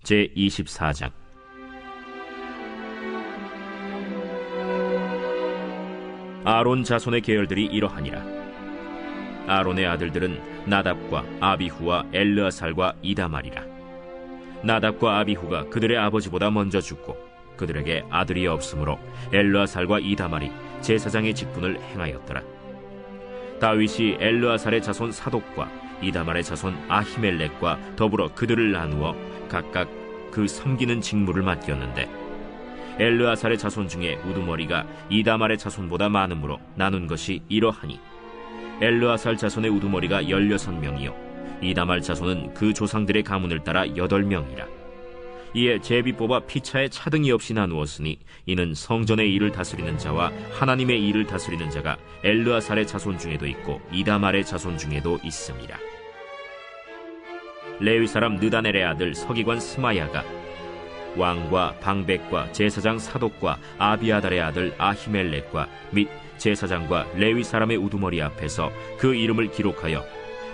제24장. 아론 자손의 계열들이 이러하니라. 아론의 아들들은 나답과 아비후와 엘르아살과 이다말이라. 나답과 아비후가 그들의 아버지보다 먼저 죽고 그들에게 아들이 없으므로 엘르아살과 이다말이 제사장의 직분을 행하였더라. 다윗이 엘르아살의 자손 사독과 이다말의 자손 아히멜렉과 더불어 그들을 나누어 각각 그 섬기는 직무를 맡겼는데, 엘르아살의 자손 중에 우두머리가 이다말의 자손보다 많으므로 나눈 것이 이러하니, 엘르아살 자손의 우두머리가 16명이요 이다말 자손은 그 조상들의 가문을 따라 8명이라. 이에 제비 뽑아 피차에 차등이 없이 나누었으니, 이는 성전의 일을 다스리는 자와 하나님의 일을 다스리는 자가 엘르아살의 자손 중에도 있고 이다말의 자손 중에도 있습니다. 레위 사람 느다넬의 아들 서기관 스마야가 왕과 방백과 제사장 사독과 아비아달의 아들 아히멜렉과 및 제사장과 레위 사람의 우두머리 앞에서 그 이름을 기록하여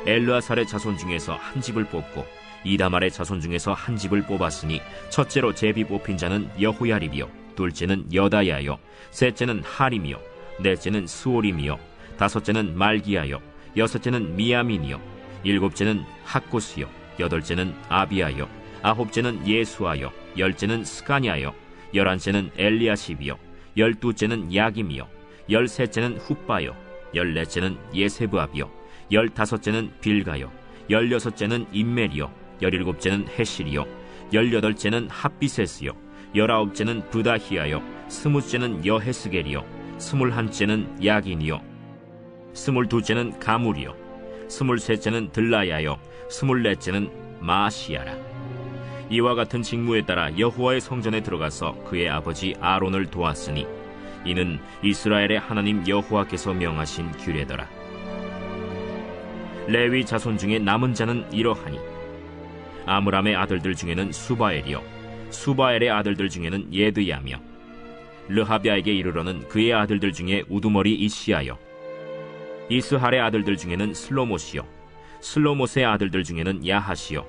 엘르아살의 자손 중에서 한 집을 뽑고 이다말의 자손 중에서 한 집을 뽑았으니, 첫째로 제비 뽑힌 자는 여호야립이요, 둘째는 여다야요, 셋째는 하림이요, 넷째는 스오림이요, 다섯째는 말기야요, 여섯째는 미야민이요, 일곱째는 학고스요, 여덟째는 아비야요, 아홉째는 예수아요, 열째는 스가냐요, 열한째는 엘리야십이요, 열두째는 야김이요, 열셋째는 훗바요, 열넷째는 예세브압이요, 열다섯째는 빌가요, 열여섯째는 임멜이요, 열일곱째는 헤실이요, 열여덟째는 핫비세스요, 열아홉째는 브다히야요, 스무째는 여헤스겔이요, 스물한째는 야긴이요, 스물두째는 가물이요, 스물셋째는 들라야요, 스물넷째는 마시야라. 이와 같은 직무에 따라 여호와의 성전에 들어가서 그의 아버지 아론을 도왔으니, 이는 이스라엘의 하나님 여호와께서 명하신 규례더라. 레위 자손 중에 남은 자는 이러하니, 아므람의 아들들 중에는 수바엘이요, 수바엘의 아들들 중에는 예드야며, 르하비아에게 이르러는 그의 아들들 중에 우두머리 이시야요, 이스할의 아들들 중에는 슬로못이요, 슬로못의 아들들 중에는 야하시요,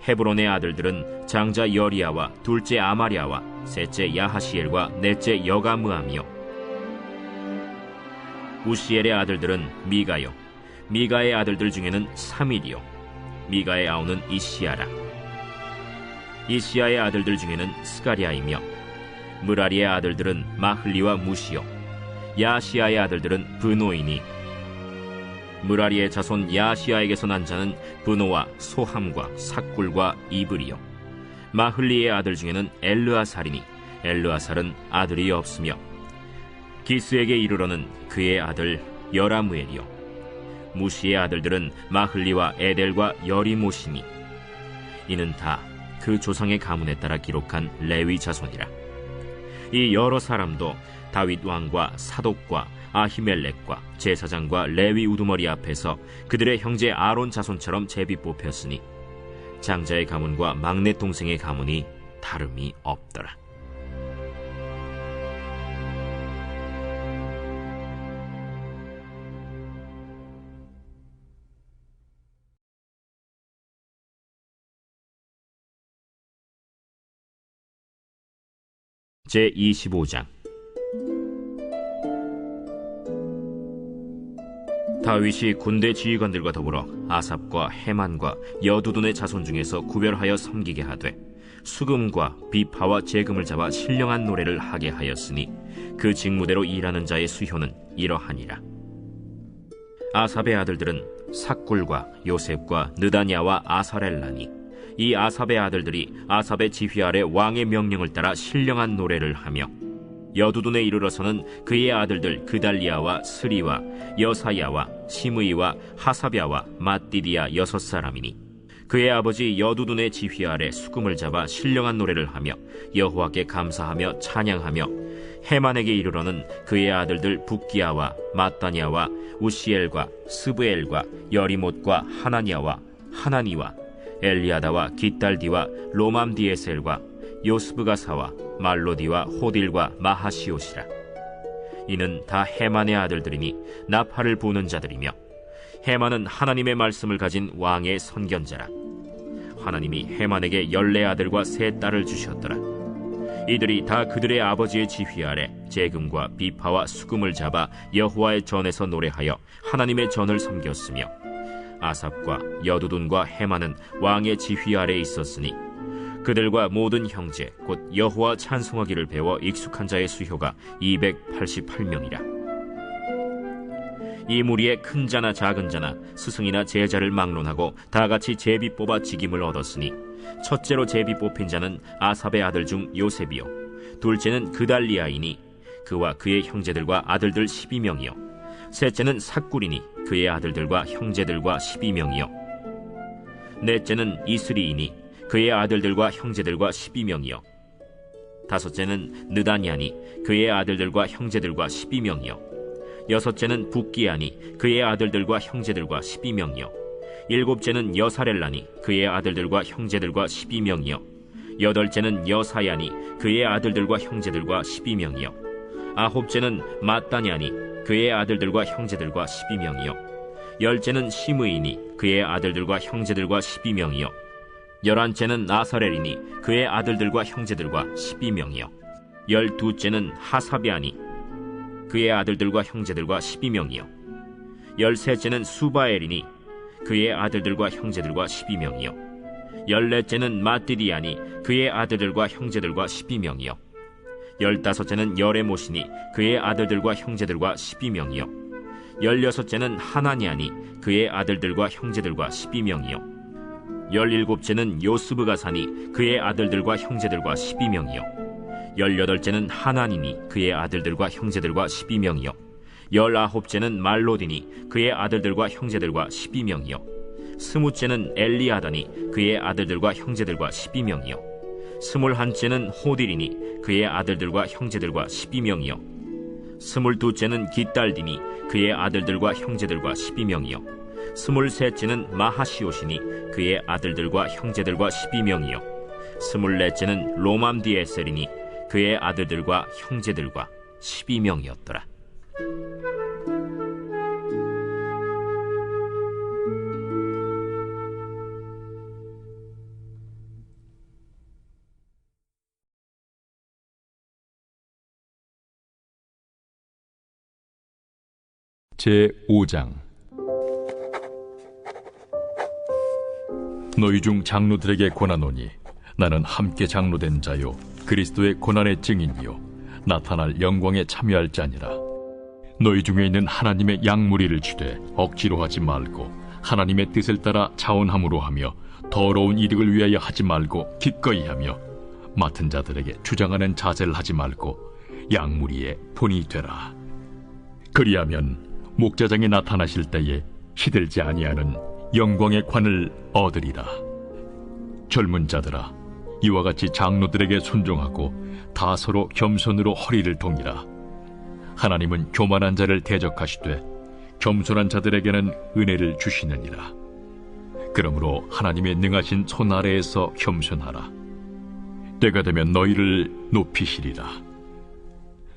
헤브론의 아들들은 장자 여리야와 둘째 아마리아와 셋째 야하시엘과 넷째 여가므암이요, 우시엘의 아들들은 미가요, 미가의 아들들 중에는 사밀이요, 미가의 아우는 이시야라. 이시야의 아들들 중에는 스가랴이며, 무라리의 아들들은 마흘리와 무시요, 야시야의 아들들은 브노이니, 무라리의 자손 야시야에게서 난 자는 브노와 소함과 삭굴과 이브리요, 마흘리의 아들 중에는 엘르아살이니, 엘르아살은 아들이 없으며, 기스에게 이르러는 그의 아들 여라무엘이요, 무시의 아들들은 마흘리와 에델과 여리모시니, 이는 다 그 조상의 가문에 따라 기록한 레위 자손이라. 이 여러 사람도 다윗 왕과 사독과 아히멜렉과 제사장과 레위 우두머리 앞에서 그들의 형제 아론 자손처럼 제비 뽑혔으니, 장자의 가문과 막내 동생의 가문이 다름이 없더라. 제25장. 다윗이 군대 지휘관들과 더불어 아삽과 헤만과 여두둔의 자손 중에서 구별하여 섬기게 하되, 수금과 비파와 재금을 잡아 신령한 노래를 하게 하였으니, 그 직무대로 일하는 자의 수효는 이러하니라. 아삽의 아들들은 삭굴과 요셉과 느다냐와 아사렐라니, 이 아삽의 아들들이 아삽의 지휘 아래 왕의 명령을 따라 신령한 노래를 하며, 여두둔에 이르러서는 그의 아들들 그달리아와 스리와 여사야와 시므이와 하사랴와 맏디디아 6사람이니, 그의 아버지 여두둔의 지휘 아래 수금을 잡아 신령한 노래를 하며 여호와께 감사하며 찬양하며, 헤만에게 이르러는 그의 아들들 붓기야와 마따냐와 우시엘과 스브엘과 여리못과 하나냐와 하나니와 엘리아다와 깃달디와 로맘디에셀과 요스브가사와 말로디와 호딜과 마하시옷이라. 이는 다 헤만의 아들들이니 나팔을 부는 자들이며, 헤만은 하나님의 말씀을 가진 왕의 선견자라. 하나님이 해만에게 14아들과 3딸을 주셨더라. 이들이 다 그들의 아버지의 지휘 아래 재금과 비파와 수금을 잡아 여호와의 전에서 노래하여 하나님의 전을 섬겼으며, 아삽과 여두둔과 해만은 왕의 지휘 아래 있었으니 그들과 모든 형제 곧 여호와 찬송하기를 배워 익숙한 자의 수효가 288명이라. 이 무리에 큰 자나 작은 자나 스승이나 제자를 막론하고 다같이 제비 뽑아 직임을 얻었으니, 첫째로 제비 뽑힌 자는 아삽의 아들 중 요셉이요, 둘째는 그달리아이니 그와 그의 형제들과 아들들 12명이요, 셋째는 삭구리니 그의 아들들과 형제들과 12명이요, 넷째는 이스리이니 그의 아들들과 형제들과 12명이요, 다섯째는 느다냐니 그의 아들들과 형제들과 12명이요, 여섯째는 붓기아니 그의 아들들과 형제들과 12명이요, 일곱째는 여사렐라니 그의 아들들과 형제들과 12명이요, 여덟째는 여사야니 그의 아들들과 형제들과 12명이요, 아홉째는 마따냐니 그의 아들들과 형제들과 12명이요, 열째는 시므이니 그의 아들들과 형제들과 12명이요, 열한째는 아사렐이니 그의 아들들과 형제들과 12명이요, 열두째는 하사비아니 그의 아들들과 형제들과 12명이요, 열셋째는 수바엘이니 그의 아들들과 형제들과 12명이요, 열넷째는 마띠디아니 그의 아들들과 형제들과 12명이요, 열다섯째는 여레모시니 그의 아들들과 형제들과 12명이요, 열여섯째는 하나니아니 그의 아들들과 형제들과 12명이요, 열일곱째는 요스브가사니 그의 아들들과 형제들과 12명이요, 열여덟째는 하나니니 그의 아들들과 형제들과 12명이요, 열아홉째는 말로디니 그의 아들들과 형제들과 12명이요, 스무째는 엘리아다니 그의 아들들과 형제들과 12명이요, 스물한째는 호딜이니 그의 아들들과 형제들과 12명이요, 스물두째는 깃달디니 그의 아들들과 형제들과 12명이요, 스물셋째는 마하시오시니 그의 아들들과 형제들과 12명이요, 스물넷째는 로맘디에셀이니 그의 아들들과 형제들과 12명이었더라. 제5장. 너희 중 장로들에게 권하노니 나는 함께 장로된 자요 그리스도의 고난의 증인이요 나타날 영광에 참여할 자니라. 너희 중에 있는 하나님의 양무리를 주되 억지로 하지 말고 하나님의 뜻을 따라 자원함으로 하며 더러운 이득을 위하여 하지 말고 기꺼이 하며 맡은 자들에게 주장하는 자세를 하지 말고 양무리의 본이 되라. 그리하면 목자장이 나타나실 때에 시들지 아니하는 영광의 관을 얻으리라. 젊은 자들아, 이와 같이 장로들에게 순종하고 다 서로 겸손으로 허리를 동이라. 하나님은 교만한 자를 대적하시되 겸손한 자들에게는 은혜를 주시느니라. 그러므로 하나님의 능하신 손 아래에서 겸손하라. 때가 되면 너희를 높이시리라.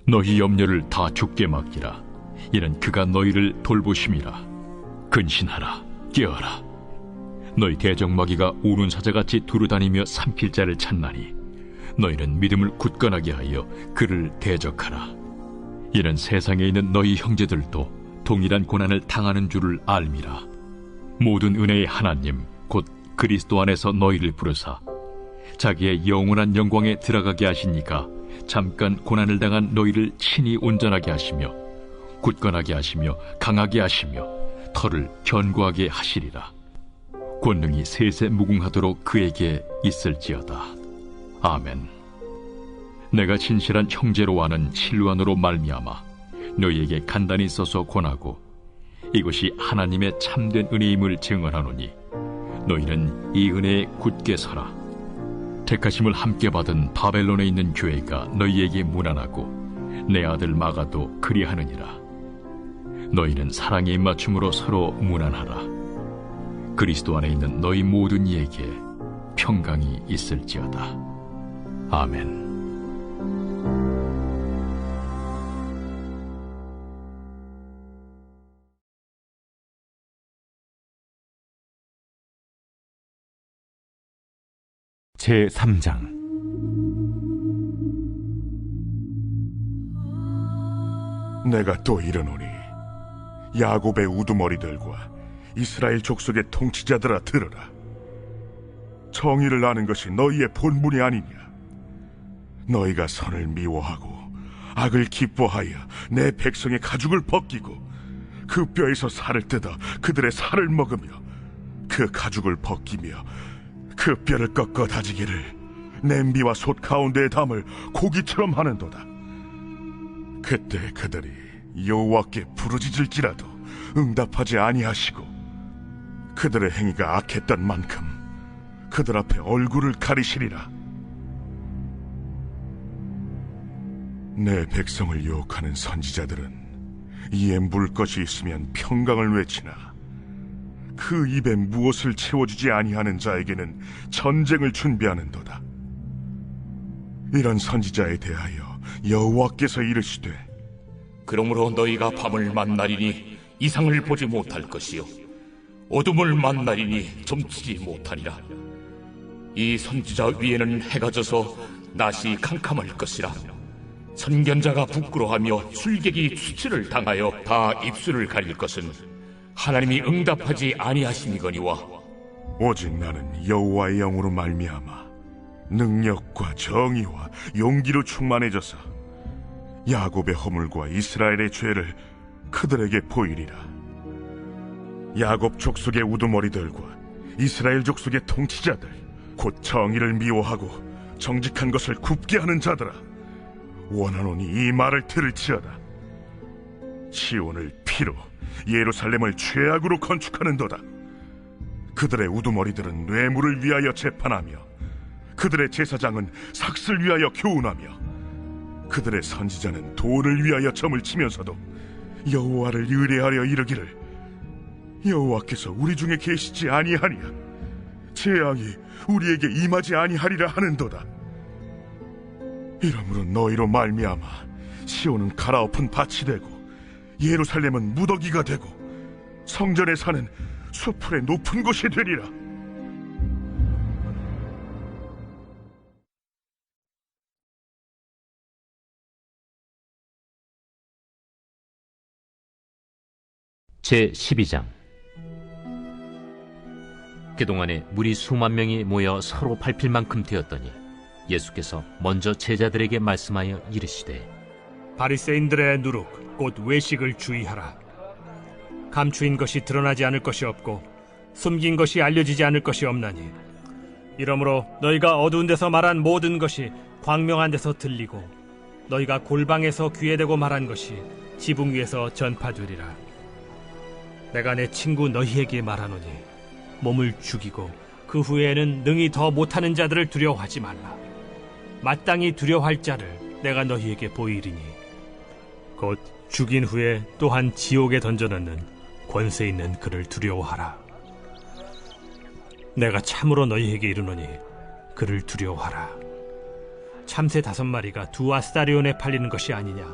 너희 염려를 다 주께 맡기라. 이는 그가 너희를 돌보심이라. 근신하라, 깨어라. 너희 대적마귀가 우는 사자같이 두루다니며 삼킬 자를 찾나니 너희는 믿음을 굳건하게 하여 그를 대적하라. 이는 세상에 있는 너희 형제들도 동일한 고난을 당하는 줄을 알미라. 모든 은혜의 하나님 곧 그리스도 안에서 너희를 부르사 자기의 영원한 영광에 들어가게 하시니까 잠깐 고난을 당한 너희를 친히 온전하게 하시며 굳건하게 하시며 강하게 하시며 털을 견고하게 하시리라. 권능이 세세 무궁하도록 그에게 있을지어다. 아멘. 내가 진실한 형제로 아는 실루안으로 말미암아 너희에게 간단히 써서 권하고 이것이 하나님의 참된 은혜임을 증언하노니 너희는 이 은혜에 굳게 서라. 택하심을 함께 받은 바벨론에 있는 교회가 너희에게 문안하고 내 아들 마가도 그리하느니라. 너희는 사랑의 입맞춤으로 서로 문안하라. 그리스도 안에 있는 너희 모든 이에게 평강이 있을지어다. 아멘. 제3장. 내가 또 이르노니 야곱의 우두머리들과 이스라엘 족속의 통치자들아 들으라. 정의를 아는 것이 너희의 본분이 아니냐. 너희가 선을 미워하고 악을 기뻐하여 내 백성의 가죽을 벗기고 그 뼈에서 살을 뜯어 그들의 살을 먹으며 그 가죽을 벗기며 그 뼈를 꺾어 다지기를 냄비와 솥 가운데에 담을 고기처럼 하는도다. 그때 그들이 여호와께 부르짖을지라도 응답하지 아니하시고 그들의 행위가 악했던 만큼 그들 앞에 얼굴을 가리시리라. 내 백성을 유혹하는 선지자들은 이에 물 것이 있으면 평강을 외치나 그 입에 무엇을 채워주지 아니하는 자에게는 전쟁을 준비하는도다. 이런 선지자에 대하여 여호와께서 이르시되 그러므로 너희가 밤을 만나리니 이상을 보지 못할 것이요 어둠을 만나리니 점치지 못하리라. 이 선지자 위에는 해가 져서 낮이 캄캄할 것이라. 선견자가 부끄러워하며 술객이 수치를 당하여 다 입술을 가릴 것은 하나님이 응답하지 아니하심이거니와 오직 나는 여호와의 영으로 말미암아 능력과 정의와 용기로 충만해져서 야곱의 허물과 이스라엘의 죄를 그들에게 보이리라. 야곱 족속의 우두머리들과 이스라엘 족속의 통치자들 곧 정의를 미워하고 정직한 것을 굽게 하는 자들아, 원하노니 이 말을 들을지어다. 시온을 피로 예루살렘을 죄악으로 건축하는도다. 그들의 우두머리들은 뇌물을 위하여 재판하며 그들의 제사장은 삭슬 위하여 교훈하며 그들의 선지자는 돈을 위하여 점을 치면서도 여호와를 의뢰하려 이르기를 여호와께서 우리 중에 계시지 아니하니야. 재앙이 우리에게 임하지 아니하리라 하는도다. 이러므로 너희로 말미암아 시온은 갈아엎은 밭이 되고 예루살렘은 무더기가 되고 성전에 사는 수풀의 높은 곳이 되리라. 제12장. 그동안에 무리 수만 명이 모여 서로 밟힐 만큼 되었더니 예수께서 먼저 제자들에게 말씀하여 이르시되 바리새인들의 누룩 곧 외식을 주의하라. 감추인 것이 드러나지 않을 것이 없고 숨긴 것이 알려지지 않을 것이 없나니 이러므로 너희가 어두운 데서 말한 모든 것이 광명한 데서 들리고 너희가 골방에서 귀에 대고 말한 것이 지붕 위에서 전파되리라. 내가 내 친구 너희에게 말하노니 몸을 죽이고 그 후에는 능히 더 못하는 자들을 두려워하지 말라. 마땅히 두려워할 자를 내가 너희에게 보이리니 곧 죽인 후에 또한 지옥에 던져넣는 권세 있는 그를 두려워하라. 내가 참으로 너희에게 이르노니 그를 두려워하라. 참새 5마리가 2아스타리온에 팔리는 것이 아니냐.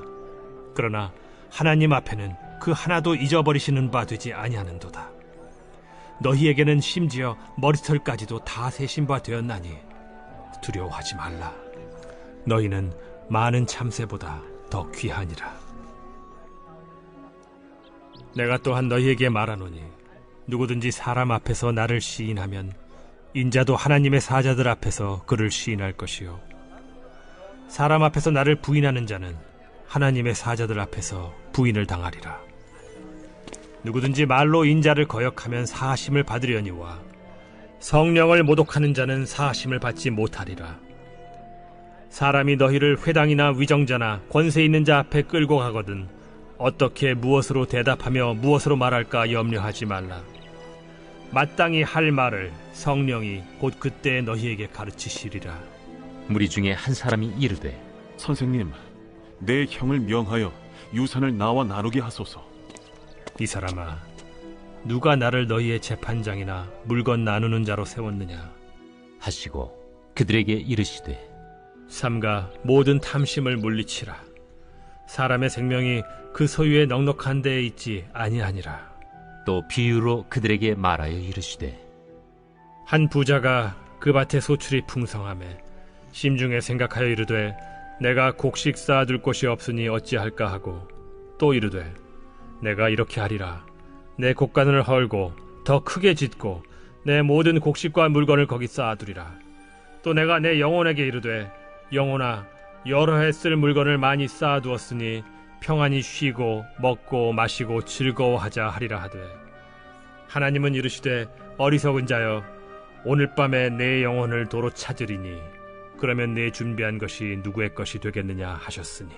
그러나 하나님 앞에는 그 하나도 잊어버리시는 바 되지 아니하는도다. 너희에게는 심지어 머리털까지도 다 세신 바 되었나니 두려워하지 말라. 너희는 많은 참새보다 더 귀하니라. 내가 또한 너희에게 말하노니 누구든지 사람 앞에서 나를 시인하면 인자도 하나님의 사자들 앞에서 그를 시인할 것이요 사람 앞에서 나를 부인하는 자는 하나님의 사자들 앞에서 부인을 당하리라. 누구든지 말로 인자를 거역하면 사하심을 받으려니와 성령을 모독하는 자는 사하심을 받지 못하리라. 사람이 너희를 회당이나 위정자나 권세 있는 자 앞에 끌고 가거든 어떻게 무엇으로 대답하며 무엇으로 말할까 염려하지 말라. 마땅히 할 말을 성령이 곧 그때 너희에게 가르치시리라. 무리 중에 한 사람이 이르되 선생님, 내 형을 명하여 유산을 나와 나누게 하소서. 이 사람아, 누가 나를 너희의 재판장이나 물건 나누는 자로 세웠느냐 하시고 그들에게 이르시되 삼가 모든 탐심을 물리치라. 사람의 생명이 그 소유의 넉넉한 데에 있지 아니하니라. 또 비유로 그들에게 말하여 이르시되 한 부자가 그 밭의 소출이 풍성하매 심중에 생각하여 이르되 내가 곡식 쌓아둘 곳이 없으니 어찌할까 하고 또 이르되 내가 이렇게 하리라. 내 곡간을 헐고 더 크게 짓고 내 모든 곡식과 물건을 거기 쌓아두리라. 또 내가 내 영혼에게 이르되 영혼아, 여러 해 쓸 물건을 많이 쌓아두었으니 평안히 쉬고 먹고 마시고 즐거워하자 하리라 하되, 하나님은 이르시되 어리석은 자여, 오늘 밤에 내 영혼을 도로 찾으리니 그러면 내 준비한 것이 누구의 것이 되겠느냐 하셨으니,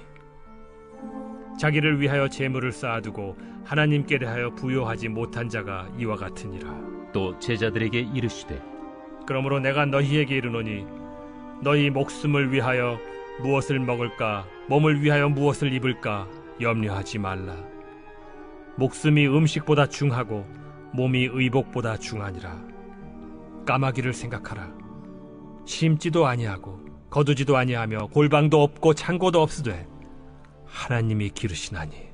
자기를 위하여 재물을 쌓아두고 하나님께 대하여 부요하지 못한 자가 이와 같으니라. 또 제자들에게 이르시되 그러므로 내가 너희에게 이르노니 너희 목숨을 위하여 무엇을 먹을까, 몸을 위하여 무엇을 입을까 염려하지 말라. 목숨이 음식보다 중하고 몸이 의복보다 중하니라. 까마귀를 생각하라. 심지도 아니하고 거두지도 아니하며 골방도 없고 창고도 없으되 하나님이 기르시나니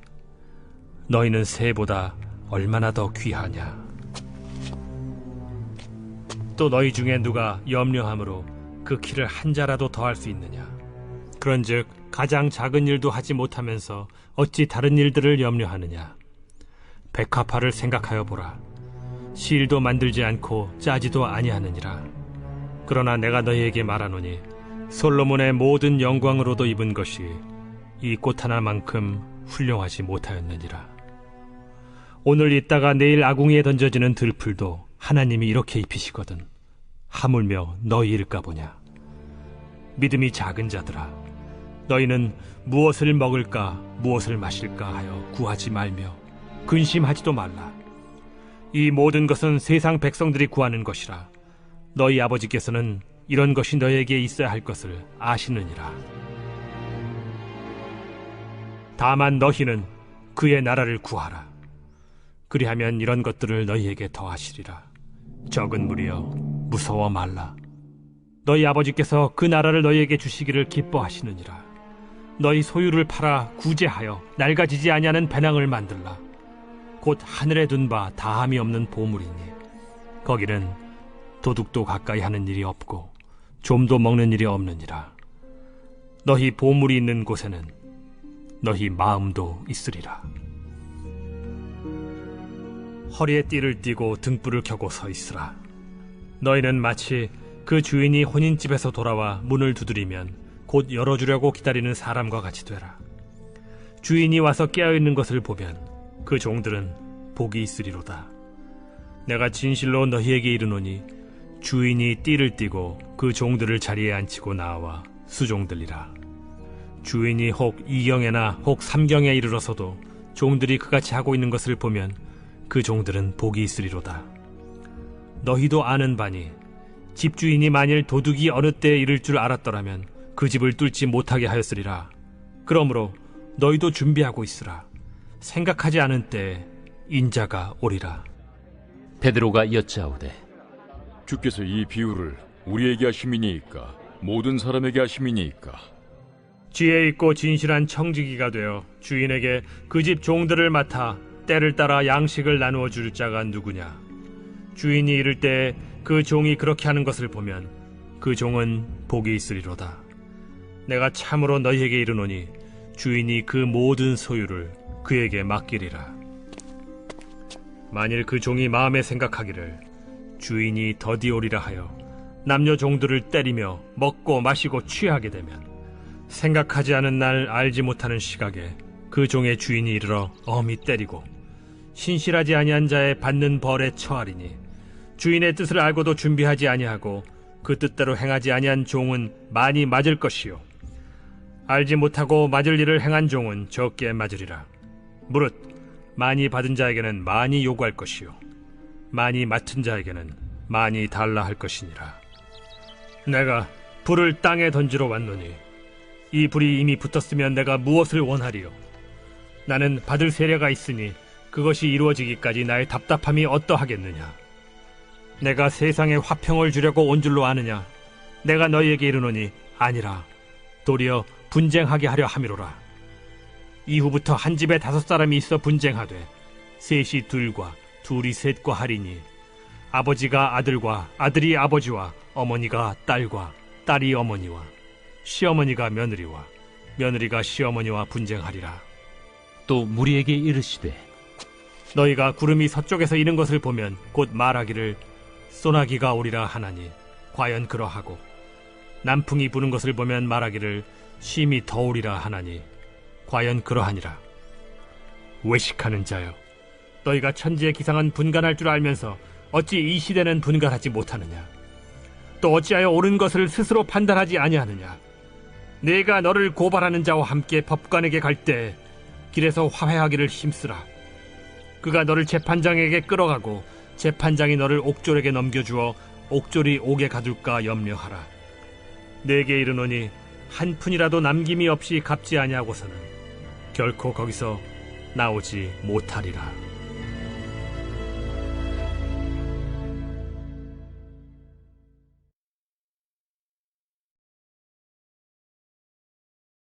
너희는 새보다 얼마나 더 귀하냐. 또 너희 중에 누가 염려함으로 그 키를 한 자라도 더할 수 있느냐. 그런즉 가장 작은 일도 하지 못하면서 어찌 다른 일들을 염려하느냐. 백합화를 생각하여 보라. 실도 만들지 않고 짜지도 아니하느니라. 그러나 내가 너희에게 말하노니 솔로몬의 모든 영광으로도 입은 것이 이 꽃 하나만큼 훌륭하지 못하였느니라. 오늘 있다가 내일 아궁이에 던져지는 들풀도 하나님이 이렇게 입히시거든 하물며 너희일까 보냐. 믿음이 작은 자들아, 너희는 무엇을 먹을까 무엇을 마실까 하여 구하지 말며 근심하지도 말라. 이 모든 것은 세상 백성들이 구하는 것이라. 너희 아버지께서는 이런 것이 너희에게 있어야 할 것을 아시느니라. 다만 너희는 그의 나라를 구하라. 그리하면 이런 것들을 너희에게 더하시리라. 적은 무리여, 무서워 말라. 너희 아버지께서 그 나라를 너희에게 주시기를 기뻐하시느니라. 너희 소유를 팔아 구제하여 낡아지지 아니하는 배낭을 만들라. 곧 하늘에 둔 바 다함이 없는 보물이니 거기는 도둑도 가까이 하는 일이 없고 좀도 먹는 일이 없느니라. 너희 보물이 있는 곳에는 너희 마음도 있으리라. 허리에 띠를 띠고 등불을 켜고 서 있으라. 너희는 마치 그 주인이 혼인집에서 돌아와 문을 두드리면 곧 열어주려고 기다리는 사람과 같이 되라. 주인이 와서 깨어있는 것을 보면 그 종들은 복이 있으리로다. 내가 진실로 너희에게 이르노니 주인이 띠를 띠고 그 종들을 자리에 앉히고 나와 수종들리라. 주인이 혹 2경에나 혹 3경에 이르러서도 종들이 그같이 하고 있는 것을 보면 그 종들은 복이 있으리로다. 너희도 아는 바니 집주인이 만일 도둑이 어느 때에 이를 줄 알았더라면 그 집을 뚫지 못하게 하였으리라. 그러므로 너희도 준비하고 있으라. 생각하지 않은 때에 인자가 오리라. 베드로가 여짜오되 주께서 이 비유를 우리에게 하심이니이까 모든 사람에게 하심이니이까? 지혜 있고 진실한 청지기가 되어 주인에게 그 집 종들을 맡아 때를 따라 양식을 나누어 줄 자가 누구냐. 주인이 이를 때 그 종이 그렇게 하는 것을 보면 그 종은 복이 있으리로다. 내가 참으로 너희에게 이르노니 주인이 그 모든 소유를 그에게 맡기리라. 만일 그 종이 마음에 생각하기를 주인이 더디 오리라 하여 남녀 종들을 때리며 먹고 마시고 취하게 되면 생각하지 않은 날 알지 못하는 시각에 그 종의 주인이 이르러 엄히 때리고 신실하지 아니한 자의 받는 벌에 처하리니, 주인의 뜻을 알고도 준비하지 아니하고 그 뜻대로 행하지 아니한 종은 많이 맞을 것이요 알지 못하고 맞을 일을 행한 종은 적게 맞으리라. 무릇 많이 받은 자에게는 많이 요구할 것이요 많이 맡은 자에게는 많이 달라 할 것이니라. 내가 불을 땅에 던지러 왔노니 이 불이 이미 붙었으면 내가 무엇을 원하리요. 나는 받을 세례가 있으니 그것이 이루어지기까지 나의 답답함이 어떠하겠느냐. 내가 세상에 화평을 주려고 온 줄로 아느냐. 내가 너희에게 이르노니 아니라 도리어 분쟁하게 하려 함이로라. 이후부터 한 집에 5사람이 있어 분쟁하되 셋이 둘과 둘이 셋과 하리니 아버지가 아들과 아들이 아버지와 어머니가 딸과 딸이 어머니와 시어머니가 며느리와 며느리가 시어머니와 분쟁하리라. 또 무리에게 이르시되 너희가 구름이 서쪽에서 이는 것을 보면 곧 말하기를 소나기가 오리라 하나니 과연 그러하고 남풍이 부는 것을 보면 말하기를 심히 더우리라 하나니 과연 그러하니라. 외식하는 자여, 너희가 천지의 기상은 분간할 줄 알면서 어찌 이 시대는 분간하지 못하느냐? 또 어찌하여 옳은 것을 스스로 판단하지 아니하느냐? 내가 너를 고발하는 자와 함께 법관에게 갈 때 길에서 화해하기를 힘쓰라. 그가 너를 재판장에게 끌어가고 재판장이 너를 옥졸에게 넘겨주어 옥졸이 옥에 가둘까 염려하라. 내게 이르노니 한 푼이라도 남김이 없이 갚지 아니하고서는 결코 거기서 나오지 못하리라.